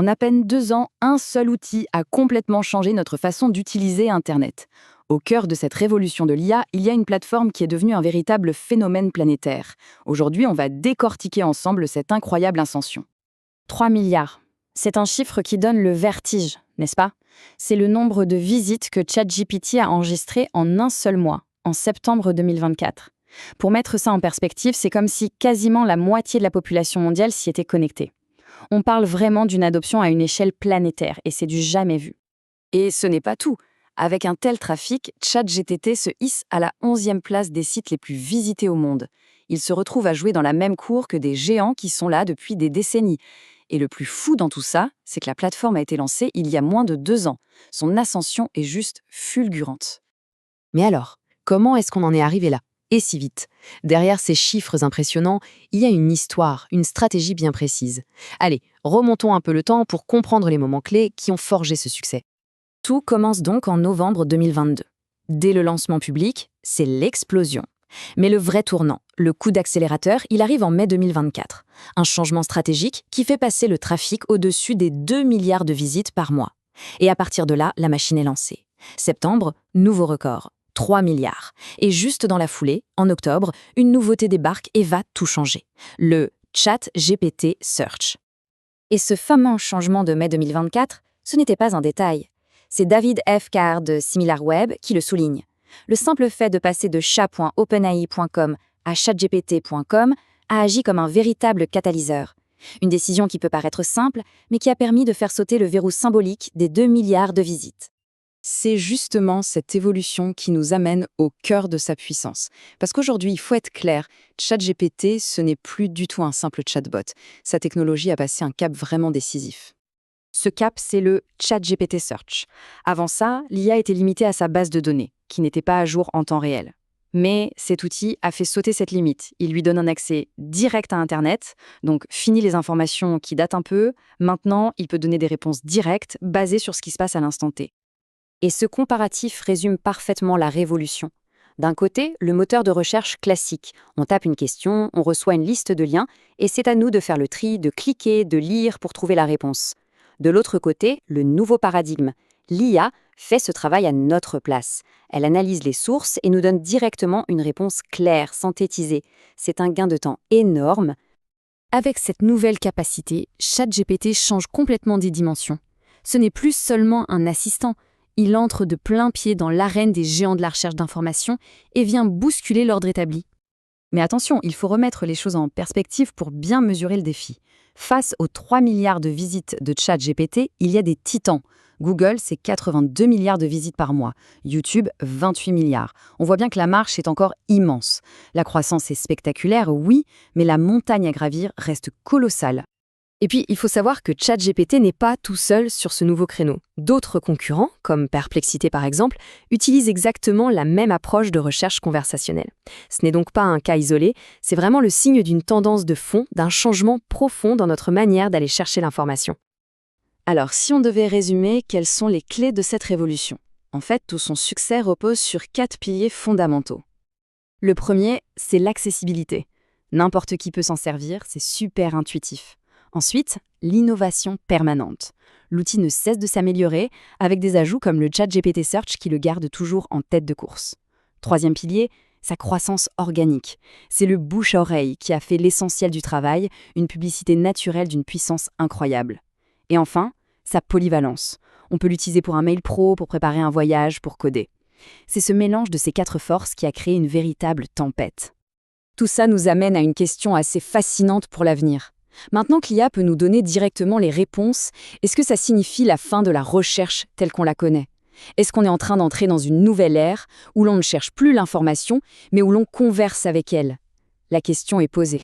En à peine 2 ans, un seul outil a complètement changé notre façon d'utiliser Internet. Au cœur de cette révolution de l'IA, il y a une plateforme qui est devenue un véritable phénomène planétaire. Aujourd'hui, on va décortiquer ensemble cette incroyable ascension. 3 milliards. C'est un chiffre qui donne le vertige, n'est-ce pas? C'est le nombre de visites que ChatGPT a enregistrées en un seul mois, en septembre 2024. Pour mettre ça en perspective, c'est comme si quasiment la moitié de la population mondiale s'y était connectée. On parle vraiment d'une adoption à une échelle planétaire, et c'est du jamais vu. Et ce n'est pas tout. Avec un tel trafic, ChatGPT se hisse à la 11e place des sites les plus visités au monde. Il se retrouve à jouer dans la même cour que des géants qui sont là depuis des décennies. Et le plus fou dans tout ça, c'est que la plateforme a été lancée il y a moins de 2 ans. Son ascension est juste fulgurante. Mais alors, comment est-ce qu'on en est arrivé là? Et si vite? Derrière ces chiffres impressionnants, il y a une histoire, une stratégie bien précise. Allez, remontons un peu le temps pour comprendre les moments clés qui ont forgé ce succès. Tout commence donc en novembre 2022. Dès le lancement public, c'est l'explosion. Mais le vrai tournant, le coup d'accélérateur, il arrive en mai 2024. Un changement stratégique qui fait passer le trafic au-dessus des 2 milliards de visites par mois. Et à partir de là, la machine est lancée. Septembre, nouveau record, 3 milliards. Et juste dans la foulée, en octobre, une nouveauté débarque et va tout changer. Le ChatGPT Search. Et ce fameux changement de mai 2024, ce n'était pas un détail. C'est David F. Carr de SimilarWeb qui le souligne. Le simple fait de passer de chat.openai.com à chatgpt.com a agi comme un véritable catalyseur. Une décision qui peut paraître simple, mais qui a permis de faire sauter le verrou symbolique des 2 milliards de visites. C'est justement cette évolution qui nous amène au cœur de sa puissance. Parce qu'aujourd'hui, il faut être clair, ChatGPT, ce n'est plus du tout un simple chatbot. Sa technologie a passé un cap vraiment décisif. Ce cap, c'est le ChatGPT Search. Avant ça, l'IA était limitée à sa base de données, qui n'était pas à jour en temps réel. Mais cet outil a fait sauter cette limite. Il lui donne un accès direct à Internet, donc fini les informations qui datent un peu. Maintenant, il peut donner des réponses directes, basées sur ce qui se passe à l'instant T. Et ce comparatif résume parfaitement la révolution. D'un côté, le moteur de recherche classique. On tape une question, on reçoit une liste de liens, et c'est à nous de faire le tri, de cliquer, de lire pour trouver la réponse. De l'autre côté, le nouveau paradigme. L'IA fait ce travail à notre place. Elle analyse les sources et nous donne directement une réponse claire, synthétisée. C'est un gain de temps énorme. Avec cette nouvelle capacité, ChatGPT change complètement des dimensions. Ce n'est plus seulement un assistant. Il entre de plein pied dans l'arène des géants de la recherche d'informations et vient bousculer l'ordre établi. Mais attention, il faut remettre les choses en perspective pour bien mesurer le défi. Face aux 3 milliards de visites de ChatGPT, il y a des titans. Google, c'est 82 milliards de visites par mois. YouTube, 28 milliards. On voit bien que la marche est encore immense. La croissance est spectaculaire, oui, mais la montagne à gravir reste colossale. Et puis, il faut savoir que ChatGPT n'est pas tout seul sur ce nouveau créneau. D'autres concurrents, comme Perplexity par exemple, utilisent exactement la même approche de recherche conversationnelle. Ce n'est donc pas un cas isolé, c'est vraiment le signe d'une tendance de fond, d'un changement profond dans notre manière d'aller chercher l'information. Alors, si on devait résumer, quelles sont les clés de cette révolution? En fait, tout son succès repose sur 4 piliers fondamentaux. Le premier, c'est l'accessibilité. N'importe qui peut s'en servir, c'est super intuitif. Ensuite, l'innovation permanente. L'outil ne cesse de s'améliorer avec des ajouts comme le ChatGPT Search qui le garde toujours en tête de course. Troisième pilier, sa croissance organique. C'est le bouche-à-oreille qui a fait l'essentiel du travail, une publicité naturelle d'une puissance incroyable. Et enfin, sa polyvalence. On peut l'utiliser pour un mail pro, pour préparer un voyage, pour coder. C'est ce mélange de ces 4 forces qui a créé une véritable tempête. Tout ça nous amène à une question assez fascinante pour l'avenir. Maintenant que l'IA peut nous donner directement les réponses, est-ce que ça signifie la fin de la recherche telle qu'on la connaît? Est-ce qu'on est en train d'entrer dans une nouvelle ère où l'on ne cherche plus l'information, mais où l'on converse avec elle? La question est posée.